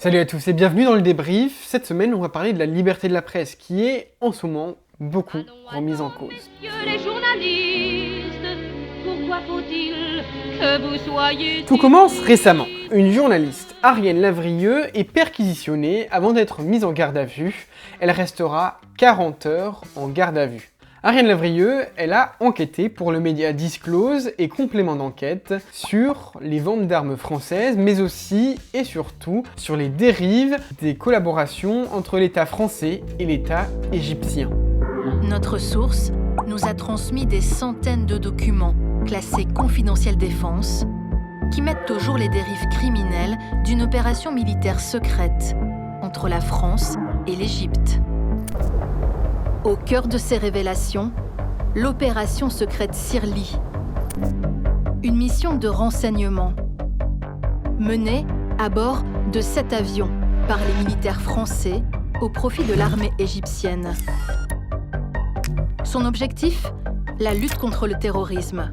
Salut à tous et bienvenue dans le débrief. Cette semaine, on va parler de la liberté de la presse qui est, en ce moment, beaucoup remise en cause. Messieurs les journalistes, pourquoi faut-il que vous soyez... Tout commence récemment. Une journaliste, Ariane Lavrieux, est perquisitionnée avant d'être mise en garde à vue. Elle restera 40 heures en garde à vue. Ariane Lavrieux, elle a enquêté pour le média Disclose et complément d'enquête sur les ventes d'armes françaises, mais aussi et surtout sur les dérives des collaborations entre l'État français et l'État égyptien. Notre source nous a transmis des centaines de documents classés confidentiels défense qui mettent au jour les dérives criminelles d'une opération militaire secrète entre la France et l'Égypte. Au cœur de ces révélations, l'opération secrète Sirli, une mission de renseignement menée à bord de 7 avions par les militaires français au profit de l'armée égyptienne. Son objectif ? La lutte contre le terrorisme.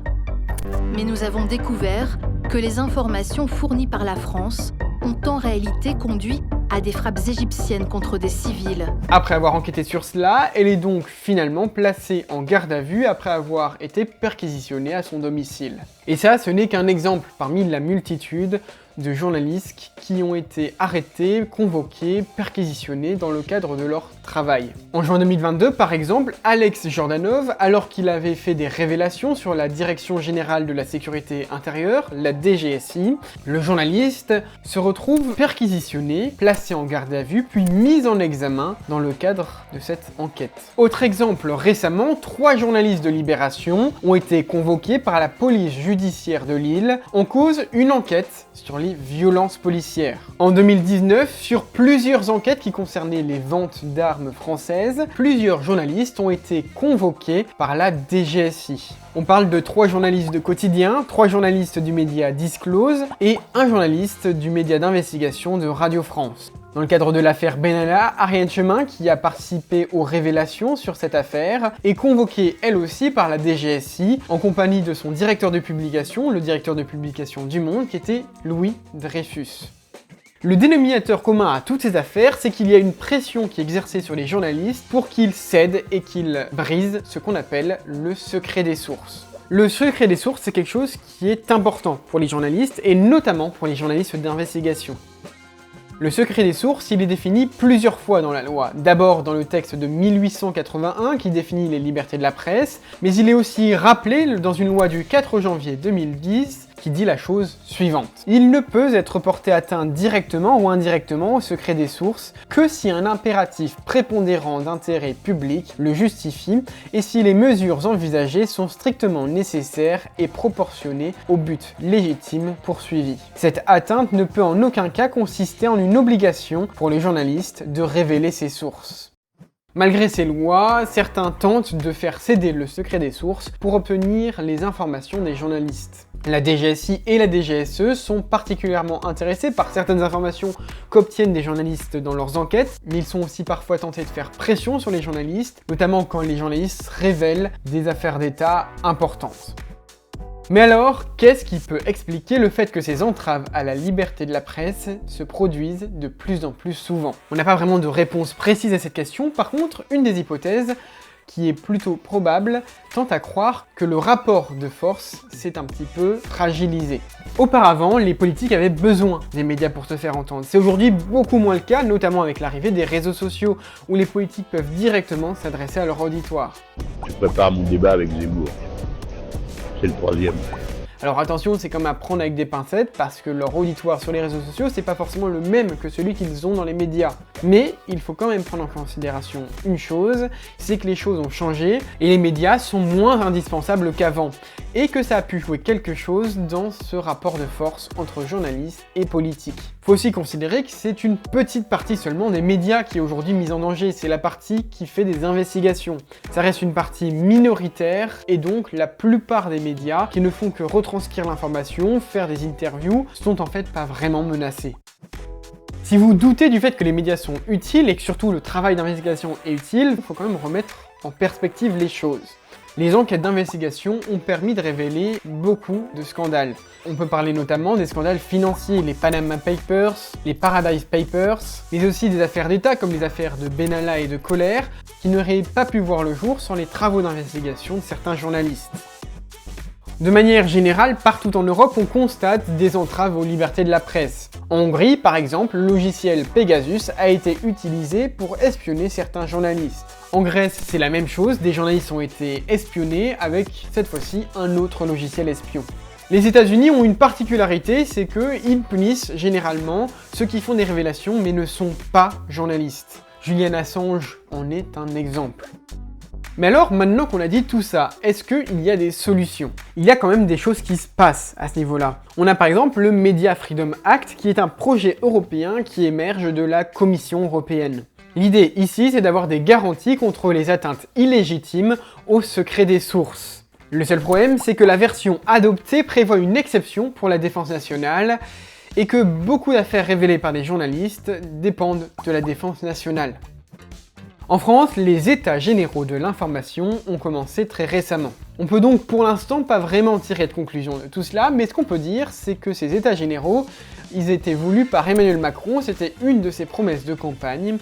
Mais nous avons découvert que les informations fournies par la France ont en réalité conduit à des frappes égyptiennes contre des civils. Après avoir enquêté sur cela, elle est donc finalement placée en garde à vue après avoir été perquisitionnée à son domicile. Et ça, ce n'est qu'un exemple parmi la multitude de journalistes qui ont été arrêtés, convoqués, perquisitionnés dans le cadre de leur travail. En juin 2022, par exemple, Alex Jordanov, alors qu'il avait fait des révélations sur la Direction Générale de la Sécurité Intérieure, la DGSI, le journaliste se retrouve perquisitionné, placé en garde à vue, puis mis en examen dans le cadre de cette enquête. Autre exemple, récemment, 3 journalistes de Libération ont été convoqués par la police judiciaire de Lille en cause une enquête sur les violences policières. En 2019, sur plusieurs enquêtes qui concernaient les ventes d'armes françaises, plusieurs journalistes ont été convoqués par la DGSI. On parle de 3 journalistes de quotidien, 3 journalistes du média Disclose et un journaliste du média d'investigation de Radio France. Dans le cadre de l'affaire Benalla, Ariane Chemin, qui a participé aux révélations sur cette affaire, est convoquée elle aussi par la DGSI en compagnie de son directeur de publication, le directeur de publication du Monde, qui était Louis Dreyfus. Le dénominateur commun à toutes ces affaires, c'est qu'il y a une pression qui est exercée sur les journalistes pour qu'ils cèdent et qu'ils brisent ce qu'on appelle le secret des sources. Le secret des sources, c'est quelque chose qui est important pour les journalistes et notamment pour les journalistes d'investigation. Le secret des sources, il est défini plusieurs fois dans la loi. D'abord dans le texte de 1881 qui définit les libertés de la presse, mais il est aussi rappelé dans une loi du 4 janvier 2010 qui dit la chose suivante. Il ne peut être porté atteinte directement ou indirectement au secret des sources que si un impératif prépondérant d'intérêt public le justifie et si les mesures envisagées sont strictement nécessaires et proportionnées au but légitime poursuivi. Cette atteinte ne peut en aucun cas consister en une obligation pour les journalistes de révéler ses sources. Malgré ces lois, certains tentent de faire céder le secret des sources pour obtenir les informations des journalistes. La DGSI et la DGSE sont particulièrement intéressés par certaines informations qu'obtiennent des journalistes dans leurs enquêtes, mais ils sont aussi parfois tentés de faire pression sur les journalistes, notamment quand les journalistes révèlent des affaires d'État importantes. Mais alors, qu'est-ce qui peut expliquer le fait que ces entraves à la liberté de la presse se produisent de plus en plus souvent ? On n'a pas vraiment de réponse précise à cette question, par contre, une des hypothèses qui est plutôt probable, tend à croire que le rapport de force s'est un petit peu fragilisé. Auparavant, les politiques avaient besoin des médias pour se faire entendre. C'est aujourd'hui beaucoup moins le cas, notamment avec l'arrivée des réseaux sociaux, où les politiques peuvent directement s'adresser à leur auditoire. Je prépare mon débat avec Zemmour. C'est le 3e. Alors attention, c'est comme à prendre avec des pincettes, parce que leur auditoire sur les réseaux sociaux, c'est pas forcément le même que celui qu'ils ont dans les médias. Mais il faut quand même prendre en considération une chose, c'est que les choses ont changé, et les médias sont moins indispensables qu'avant, et que ça a pu jouer quelque chose dans ce rapport de force entre journalistes et politiques. Faut aussi considérer que c'est une petite partie seulement des médias qui est aujourd'hui mise en danger, c'est la partie qui fait des investigations. Ça reste une partie minoritaire, et donc la plupart des médias qui ne font que retranscrire l'information, faire des interviews, sont en fait pas vraiment menacés. Si vous doutez du fait que les médias sont utiles et que surtout le travail d'investigation est utile, il faut quand même remettre en perspective les choses. Les enquêtes d'investigation ont permis de révéler beaucoup de scandales. On peut parler notamment des scandales financiers, les Panama Papers, les Paradise Papers, mais aussi des affaires d'État comme les affaires de Benalla et de Kohler, qui n'auraient pas pu voir le jour sans les travaux d'investigation de certains journalistes. De manière générale, partout en Europe, on constate des entraves aux libertés de la presse. En Hongrie, par exemple, le logiciel Pegasus a été utilisé pour espionner certains journalistes. En Grèce, c'est la même chose, des journalistes ont été espionnés avec, cette fois-ci, un autre logiciel espion. Les États-Unis ont une particularité, c'est qu'ils punissent généralement ceux qui font des révélations mais ne sont pas journalistes. Julian Assange en est un exemple. Mais alors, maintenant qu'on a dit tout ça, est-ce qu'il y a des solutions? Il y a quand même des choses qui se passent à ce niveau-là. On a par exemple le Media Freedom Act, qui est un projet européen qui émerge de la Commission européenne. L'idée ici, c'est d'avoir des garanties contre les atteintes illégitimes au secret des sources. Le seul problème, c'est que la version adoptée prévoit une exception pour la défense nationale, et que beaucoup d'affaires révélées par des journalistes dépendent de la défense nationale. En France, les états généraux de l'information ont commencé très récemment. On peut donc pour l'instant pas vraiment tirer de conclusion de tout cela, mais ce qu'on peut dire, c'est que ces états généraux, ils étaient voulus par Emmanuel Macron, c'était une de ses promesses de campagne,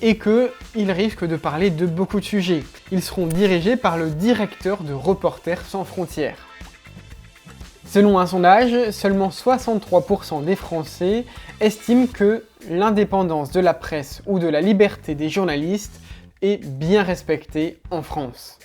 et qu'ils risquent de parler de beaucoup de sujets. Ils seront dirigés par le directeur de Reporters sans frontières. Selon un sondage, seulement 63% des Français estiment que l'indépendance de la presse ou de la liberté des journalistes est bien respectée en France.